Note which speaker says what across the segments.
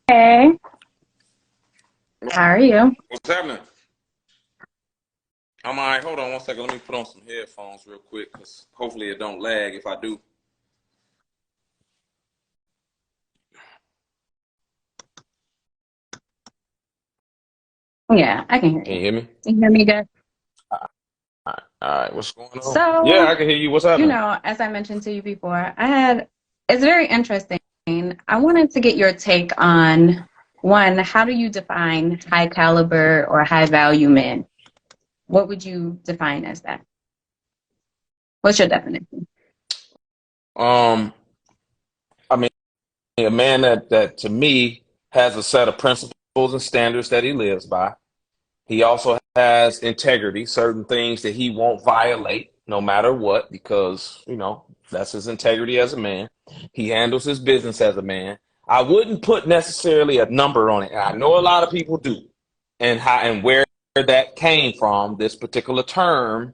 Speaker 1: Hey, how are you?
Speaker 2: What's happening? I'm all right. Hold on one second. Let me put on some headphones real quick, cause hopefully it don't lag. If I do,
Speaker 1: Yeah, I can hear
Speaker 2: can
Speaker 1: you.
Speaker 2: you hear me?
Speaker 1: Can you hear me good?
Speaker 2: All right. What's going on? Yeah,
Speaker 1: So,
Speaker 2: I can hear you. What's happening?
Speaker 1: as I mentioned to you before, it's very interesting. I wanted to get your take on one, how do you define high caliber or high value men? What would you define as that? What's your definition?
Speaker 2: Um, I mean, a man that to me has a set of principles and standards that he lives by. He also has integrity, certain things that he won't violate no matter what, because, that's his integrity as a man. He handles his business as a man. I wouldn't put necessarily a number on it. And I know a lot of people do. And how and where that came from, this particular term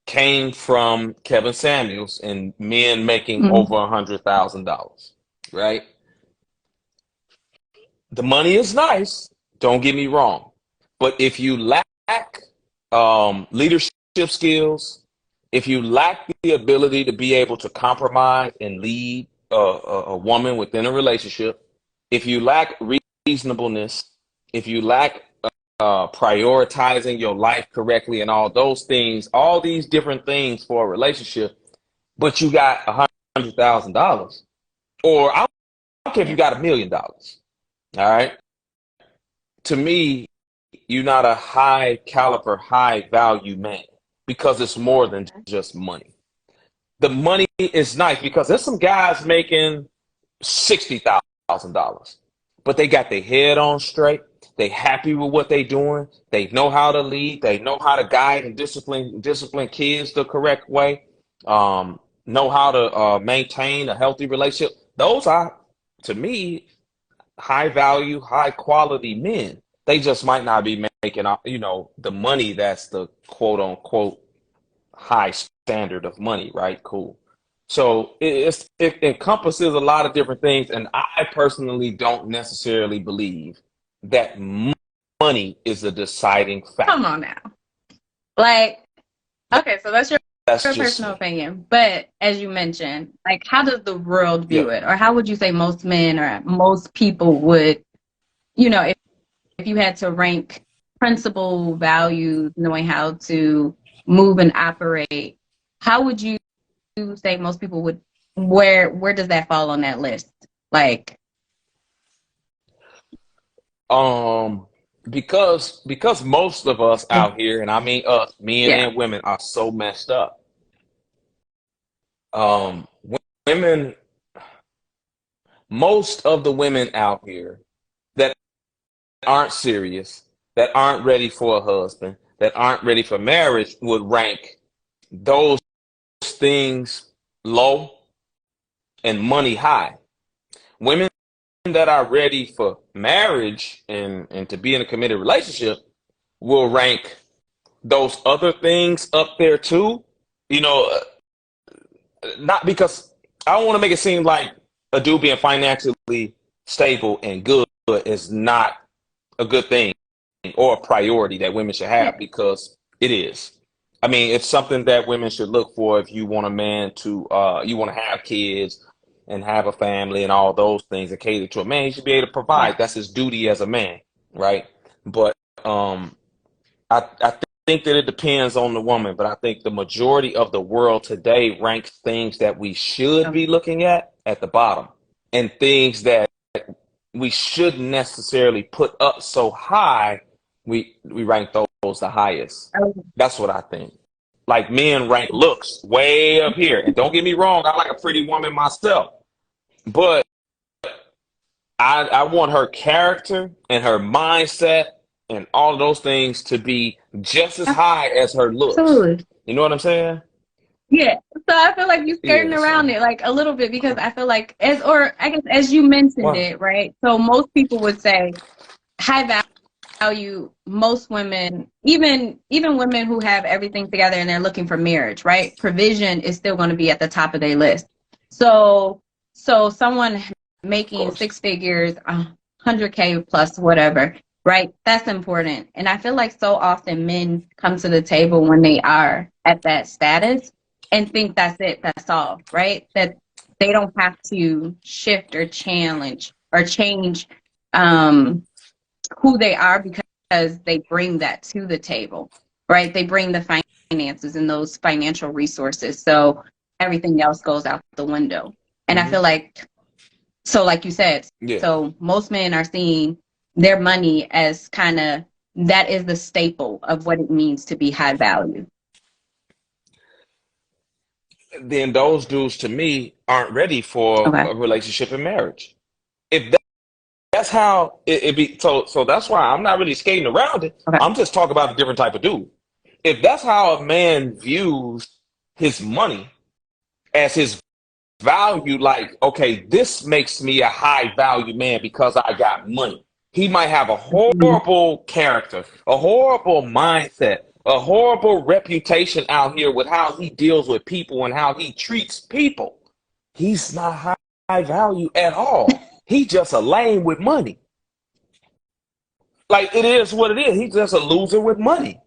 Speaker 2: came from Kevin Samuels and men making over
Speaker 1: Mm,
Speaker 2: $100,000, right? The money is nice, don't get me wrong. But if you lack leadership skills, if you lack the ability to be able to compromise and lead a woman within a relationship, if you lack reasonableness, if you lack prioritizing your life correctly and all those things, all these different things for a relationship, but you got $100,000, or I don't care if you
Speaker 1: yeah.
Speaker 2: got $1 million. All right. To me, you're not a high caliber, high value man because it's more than just money. The money is nice because there's some guys making $60,000, but they got their head on straight. They happy with what they doing. They know how to lead. They know how to guide and discipline kids the correct way. Know how to maintain a healthy relationship. Those are, to me, high value, high quality men. They just might not be making, the money that's the quote unquote high standard of money, right? Cool. So it encompasses a lot of different things, and I personally don't necessarily believe that money is a deciding
Speaker 1: Come
Speaker 2: factor.
Speaker 1: on now. Like, okay, so that's
Speaker 2: That's
Speaker 1: your
Speaker 2: just
Speaker 1: personal
Speaker 2: me.
Speaker 1: opinion. But as you mentioned, like, how does the world view
Speaker 2: Yep.
Speaker 1: it? Or how would you say most men or most people would, if you had to rank principal values, knowing how to move and operate, how would you say most people would, where does that fall on that list? Like,
Speaker 2: Um, because most of us out here, and I mean us, men
Speaker 1: yeah.
Speaker 2: and women, are so messed up. Women, most of the women out here that aren't serious, that aren't ready for a husband, that aren't ready for marriage would rank those things low and money high. Women that are ready for marriage and to be in a committed relationship will rank those other things up there too. You know, not because I don't want to make it seem like a dude being financially stable and good is not a good thing or a priority that women should
Speaker 1: Yeah.
Speaker 2: have, because it is. I mean, it's something that women should look for if you want a man to, you want to have kids and have a family and all those things and cater to a man. He should be able to
Speaker 1: Yeah.
Speaker 2: provide. That's his duty as a man, right? But um, I think that it depends on the woman, but I think the majority of the world today ranks things that we should
Speaker 1: Um,
Speaker 2: be looking at the bottom, and things that we shouldn't necessarily put up so high, we rank those the highest. That's what I think. Like men rank looks way up here. And don't get me wrong, I like a pretty woman myself. But I want her character and her mindset and all of those things to be just as high as her looks.
Speaker 1: Absolutely.
Speaker 2: You know what I'm saying?
Speaker 1: Yeah. So I feel like you're skirting
Speaker 2: Yeah,
Speaker 1: around
Speaker 2: so
Speaker 1: it like a little bit because I feel like or I guess as you mentioned
Speaker 2: well,
Speaker 1: it, right? So most people would say high value, most women, even women who have everything together and they're looking for marriage, right? Provision is still going to be at the top of their list. So someone
Speaker 2: of
Speaker 1: making
Speaker 2: course.
Speaker 1: six figures, 100K plus whatever, right? That's important. And I feel like so often men come to the table when they are at that status and think that's it, that's all, right? That they don't have to shift or challenge or change um, who they are because they bring that to the table, right? They bring the finances and those financial resources. So everything else goes out the window. And I
Speaker 2: Hmm.
Speaker 1: feel like, so like you said,
Speaker 2: Yeah.
Speaker 1: so most men are seeing their money as kind of, that is the staple of what it means to be high value.
Speaker 2: Then those dudes to me aren't ready for
Speaker 1: Okay.
Speaker 2: a relationship and marriage. If that's how it be, so that's why I'm not really skating around it.
Speaker 1: Okay.
Speaker 2: I'm just talking about a different type of dude. If that's how a man views his money as his value, like, okay, this makes me a high value man because I got money. He might have a
Speaker 1: Mhm.
Speaker 2: horrible character, a horrible mindset, a horrible reputation out here with how he deals with people and how he treats people. He's not high value at all. He just a lame with money. Like, it is what it is. He's just a loser with money.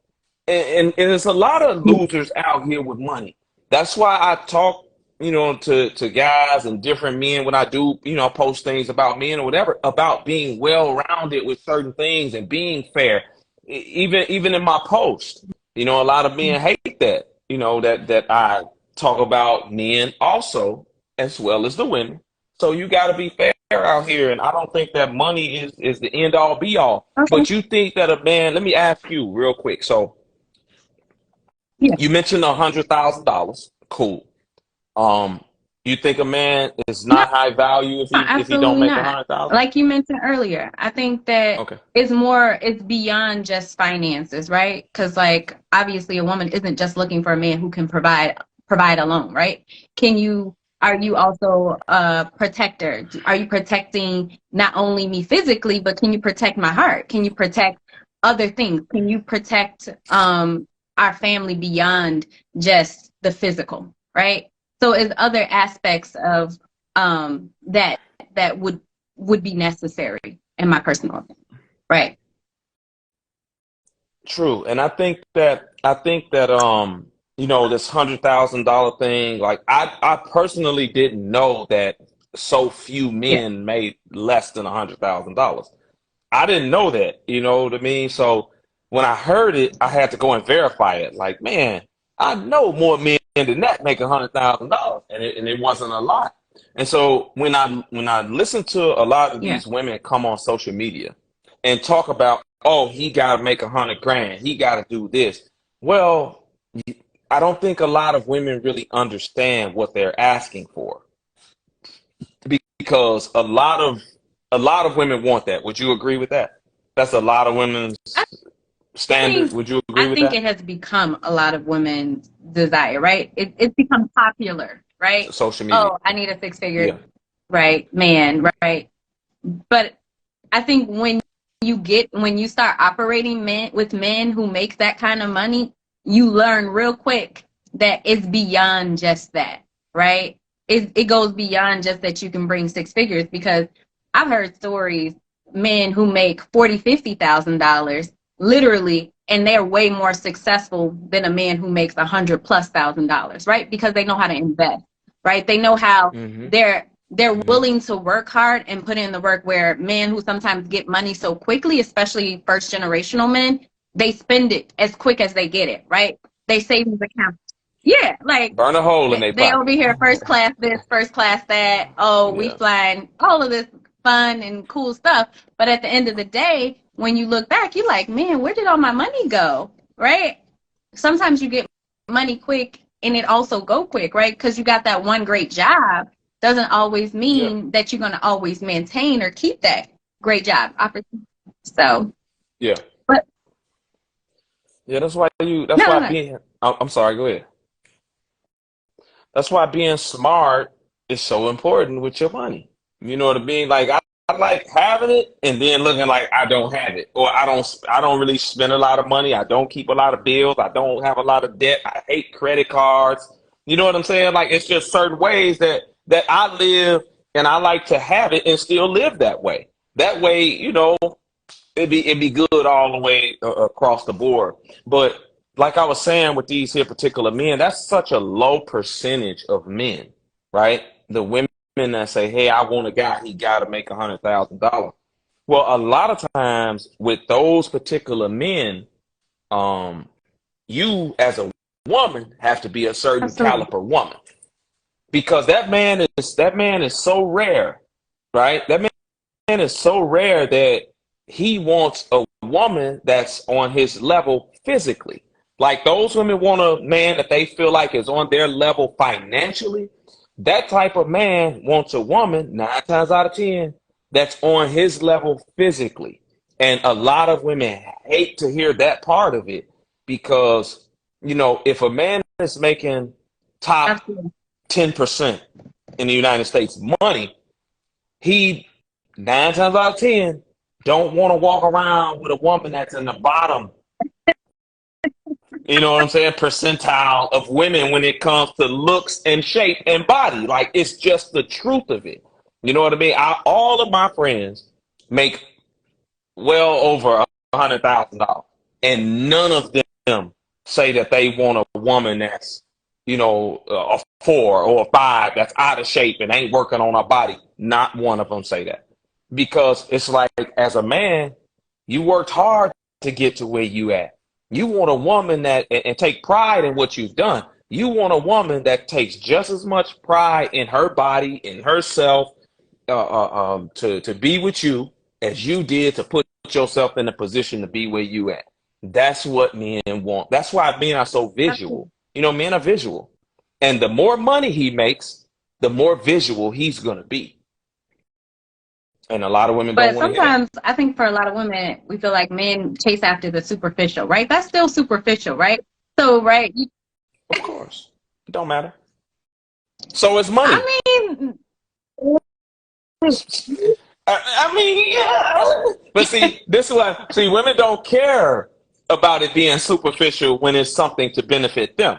Speaker 2: And there's a lot of losers out here with money. That's why I talk, to guys and different men when I do, post things about men or whatever, about being well rounded with certain things and being fair. Even in my post, a lot of men hate that, that I talk about men also as well as the women. So you got to be fair out here, and I don't think that money is the end all be all.
Speaker 1: Okay.
Speaker 2: But you think that a man? Let me ask you real quick. So
Speaker 1: Yeah.
Speaker 2: you mentioned $100,000. Cool. Um, you think a man is
Speaker 1: No,
Speaker 2: not high value if he don't
Speaker 1: absolutely
Speaker 2: make a
Speaker 1: not.
Speaker 2: hundred thousand?
Speaker 1: Like you mentioned earlier, I think that
Speaker 2: Okay.
Speaker 1: it's beyond just finances, right? Because like obviously a woman isn't just looking for a man who can provide alone, right? Can you are you also a protector? Are you protecting not only me physically, but can you protect my heart? Can you protect other things? Can you protect our family beyond just the physical, right? So it's other aspects of that that would be necessary in my personal opinion. Right.
Speaker 2: True, and I think that this $100,000 thing, like I personally didn't know that so few
Speaker 1: Yeah.
Speaker 2: men made less than $100,000. I didn't know that, you know what I mean? So when I heard it, I had to go and verify it. Like, man, I know more men than that make $100,000, and it wasn't a lot. And so when I listen to a lot of
Speaker 1: Yeah.
Speaker 2: these women come on social media and talk about, oh, he got to make 100 grand, he got to do this. Well, I don't think a lot of women really understand what they're asking for because a lot of women want that. Would you agree with that? That's a lot of women's
Speaker 1: I
Speaker 2: standards.
Speaker 1: think
Speaker 2: Would you agree
Speaker 1: I
Speaker 2: with
Speaker 1: think
Speaker 2: that?
Speaker 1: it has become a lot of women's desire, right? It's become popular, right?
Speaker 2: Social media.
Speaker 1: Oh, I need a six figure,
Speaker 2: Yeah.
Speaker 1: right, man, right? But I think when you start operating with men who make that kind of money, you learn real quick that it's beyond just that, right? It goes beyond just that you can bring six figures because I've heard stories, men who make 40, $50,000 literally, and they're way more successful than a man who makes 100 plus thousand dollars, right? Because they know how to invest, right? They know how
Speaker 2: Hmm.
Speaker 1: they're
Speaker 2: Hmm.
Speaker 1: willing to work hard and put in the work where men who sometimes get money so quickly, especially first generational men, they spend it as quick as they get it, right? They savings account. Yeah, like
Speaker 2: Burn a hole in their
Speaker 1: they over
Speaker 2: pocket.
Speaker 1: here first class this, first class that. Oh, we
Speaker 2: Yeah.
Speaker 1: flying all of this fun and cool stuff. But at the end of the day, when you look back, you're like, man, where did all my money go? Right? Sometimes you get money quick and it also go quick, right? Because you got that one great job doesn't always
Speaker 2: Yeah.
Speaker 1: mean that you're going to always maintain or keep that great job opportunity. So,
Speaker 2: Yeah.
Speaker 1: but
Speaker 2: Yeah. That's why that's
Speaker 1: no, no,
Speaker 2: why
Speaker 1: no.
Speaker 2: being, I'm sorry, go ahead. That's why being smart is so important with your money. You know what I mean? Like I like having it and then looking like I don't have it, or I don't really spend a lot of money. I don't keep a lot of bills. I don't have a lot of debt. I hate credit cards. You know what I'm saying? Like it's just certain ways that I live, and I like to have it and still live that way. That way, it'd be good all the way across the board. But like I was saying with these here particular men, that's such a low percentage of men, right? The women that say, "Hey, I want a guy, he got to make $100,000." Well, a lot of times with those particular men, um, you as a woman have to be a certain
Speaker 1: Absolutely.
Speaker 2: caliber woman because that man is so rare, right? That man is so rare that he wants a woman that's on his level physically. Like those women want a man that they feel like is on their level financially. That type of man wants a woman 9 times out of 10 that's on his level physically. And a lot of women hate to hear that part of it because, if a man is making top
Speaker 1: Absolutely.
Speaker 2: 10% in the United States money, he 9 times out of 10 don't want to walk around with a woman that's in the bottom, you know what I'm saying, percentile of women when it comes to looks and shape and body. Like it's just the truth of it. You know what I mean? All of my friends make well over $100,000, and none of them say that they want a woman that's, a 4 or 5 that's out of shape and ain't working on her body. Not one of them say that because it's like as a man, you worked hard to get to where you at. You want a woman that and take pride in what you've done. You want a woman that takes just as much pride in her body, in herself, to be with you as you did to put yourself in a position to be where you at. That's what men want. That's why men are so
Speaker 1: Absolutely.
Speaker 2: visual. Men are visual. And the more money he makes, the more visual he's going to be. And a lot of women don't
Speaker 1: But
Speaker 2: want to hear that.
Speaker 1: sometimes I think for a lot of women, we feel like men chase after the superficial, right? That's still superficial, right? So, right,
Speaker 2: Of course. It don't matter. So it's money.
Speaker 1: I mean,
Speaker 2: I mean, yeah. But see, this is why, see, women don't care about it being superficial when it's something to benefit them.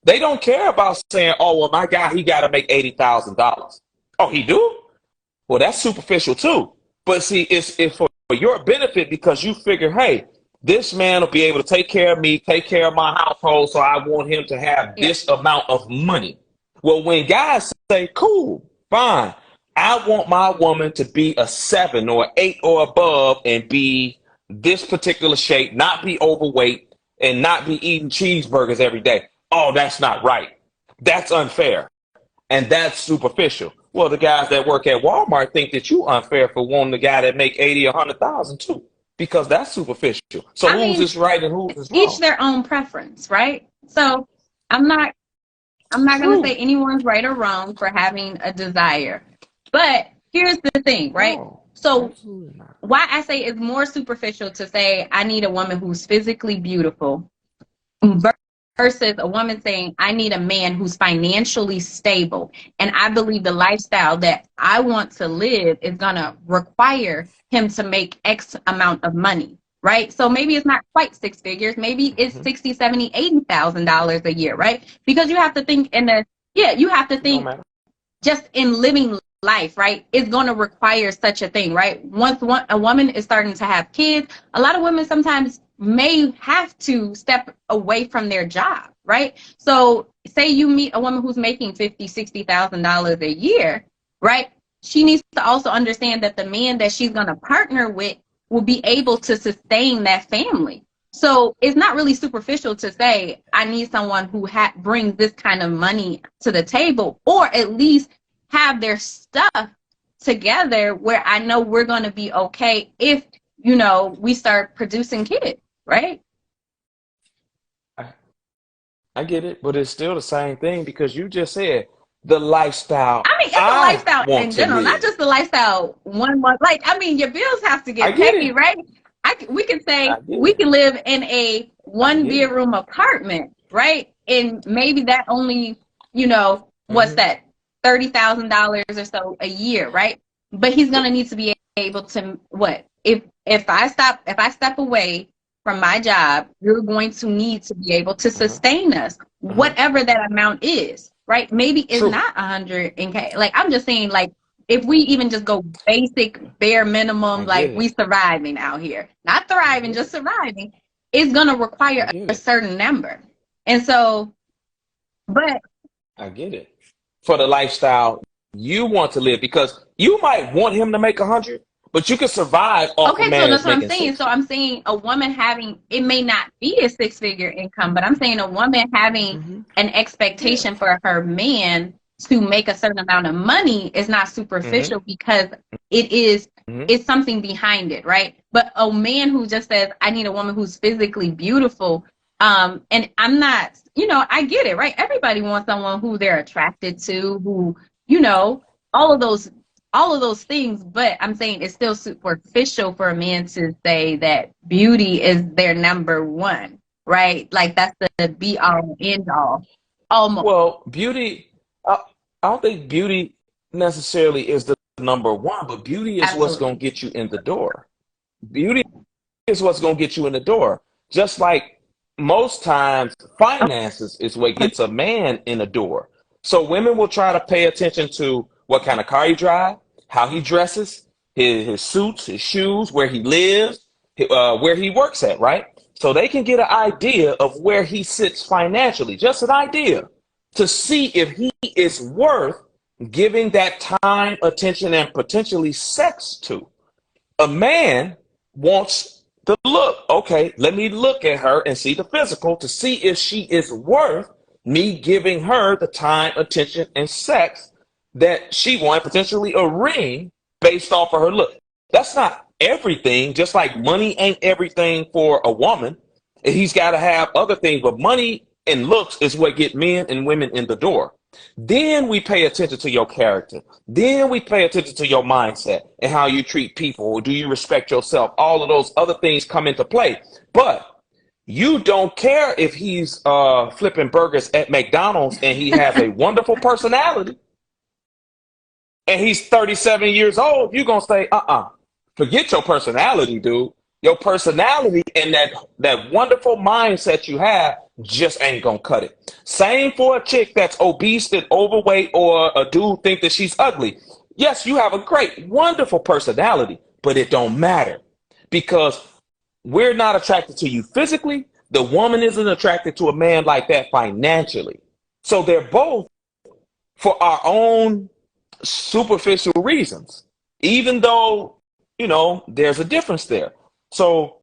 Speaker 2: They don't care about saying, "Oh, well, my guy, he got to make $80,000." Oh, he do? Well, that's superficial too. But see, it's for your benefit because you figure, hey, this man will be able to take care of me, take care of my household, so I want him to have
Speaker 1: yeah.
Speaker 2: this amount of money. Well, when guys say, cool, fine, I want my woman to be a 7 or 8 or above and be this particular shape, not be overweight, and not be eating cheeseburgers every day. Oh, that's not right. That's unfair. And that's superficial. Well, the guys that work at Walmart think that you unfair for wanting the guy that make 80 or 100,000 too, because that's superficial. So
Speaker 1: I
Speaker 2: who's
Speaker 1: mean,
Speaker 2: is right and who's is
Speaker 1: each
Speaker 2: wrong?
Speaker 1: their own preference, right? So I'm not I'm not going to say
Speaker 2: True.
Speaker 1: anyone's right or wrong for having a desire. But here's the thing, right?
Speaker 2: No,
Speaker 1: So
Speaker 2: absolutely not.
Speaker 1: why I say it's more superficial to say I need a woman who's physically beautiful versus a woman saying I need a man who's financially stable. And I believe the lifestyle that I want to live is going to require him to make X amount of money. Right. So maybe it's not quite 6 figures. Maybe it's
Speaker 2: Mm-hmm.
Speaker 1: 60, 70, $80,000 a year. Right. Because you have to think you have to
Speaker 2: It don't
Speaker 1: think
Speaker 2: matter.
Speaker 1: just in living life, right, is going to require such a thing, right? Once a woman is starting to have kids, a lot of women sometimes may have to step away from their job, right? So say you meet a woman who's making $50,000, $60,000 a year, right? She needs to also understand that the man that she's going to partner with will be able to sustain that family. So it's not really superficial to say I need someone who brings this kind of money to the table, or at least have their stuff together where I know we're going to be okay if we start producing kids, right?
Speaker 2: I, I get it, but it's still the same thing because you just said the lifestyle
Speaker 1: I mean, it's a
Speaker 2: I
Speaker 1: lifestyle
Speaker 2: want
Speaker 1: in
Speaker 2: to
Speaker 1: general, not
Speaker 2: live.
Speaker 1: just the lifestyle one month. Like, I mean, your bills have to
Speaker 2: I
Speaker 1: get
Speaker 2: get
Speaker 1: paid,
Speaker 2: it.
Speaker 1: right? We can say
Speaker 2: I get
Speaker 1: we
Speaker 2: it.
Speaker 1: can live in a
Speaker 2: I
Speaker 1: one
Speaker 2: get it.
Speaker 1: bedroom apartment, right? And maybe that only, what's
Speaker 2: Mm-hmm.
Speaker 1: that, $30,000 or so a year, right? But he's gonna need to be able to what if I step away from my job, you're going to need to be able to
Speaker 2: Mm-hmm.
Speaker 1: sustain us,
Speaker 2: Mm-hmm.
Speaker 1: whatever that amount is, right? Maybe it's
Speaker 2: True.
Speaker 1: not 100 in K. Like I'm just saying, like if we even just go basic, bare
Speaker 2: I
Speaker 1: minimum,
Speaker 2: get
Speaker 1: like we
Speaker 2: it.
Speaker 1: surviving out here, not
Speaker 2: I
Speaker 1: thriving,
Speaker 2: get
Speaker 1: just
Speaker 2: it.
Speaker 1: surviving, it's gonna
Speaker 2: I
Speaker 1: require
Speaker 2: get
Speaker 1: a
Speaker 2: it.
Speaker 1: certain number. And so, but
Speaker 2: I get it. For the lifestyle you want to live, because you might want him to make 100, but you can survive off a
Speaker 1: okay, so
Speaker 2: man
Speaker 1: that's
Speaker 2: that's
Speaker 1: what I'm
Speaker 2: making
Speaker 1: saying. So
Speaker 2: 60.
Speaker 1: I'm saying a woman having, it may not be a six figure income, but I'm saying a woman having
Speaker 2: Hmm.
Speaker 1: an
Speaker 2: Yeah.
Speaker 1: expectation for her man to make a certain amount of money is not
Speaker 2: Hmm.
Speaker 1: superficial because it is,
Speaker 2: Hmm.
Speaker 1: it's something behind it, right? But a man who just says, I need a woman who's physically beautiful, and I'm not, I get it, right? Everybody wants someone who they're attracted to, who, you know, all of those all of those things, but I'm saying it's still superficial for a man to say that beauty is their number one, right? Like that's the be all end all. Almost.
Speaker 2: Well, beauty, I don't think beauty necessarily is the number one, but beauty is what's going to
Speaker 1: Absolutely.
Speaker 2: get you in the door. Beauty is what's going to get you in the door. Just like most times, finances is what gets a man in the door. So women will try to pay attention to what kind of car he drives, how he dresses, his suits, his shoes, where he lives, where he works at, right? So they can get an idea of where he sits financially, just an idea to see if he is worth giving that time, attention, and potentially sex to. A man wants the look. Okay, let me look at her and see the physical to see if she is worth me giving her the time, attention, and sex that she wants, potentially a ring based off of her look. That's not everything, just like money ain't everything for a woman. He's got to have other things, but money and looks is what get men and women in the door. Then we pay attention to your character. Then we pay attention to your mindset and how you treat people. Do you respect yourself? All of those other things come into play. But you don't care if he's flipping burgers at McDonald's and he has a wonderful personality and he's 37 years old. You're going to say, forget your personality, dude. Your personality and that wonderful mindset you have just ain't gonna cut it. Same for a chick that's obese and overweight, or a dude think that she's ugly. Yes, you have a great, wonderful personality, but it don't matter because we're not attracted to you physically. The woman isn't attracted to a man like that financially. So they're both for our own superficial reasons, even though, there's a difference there. So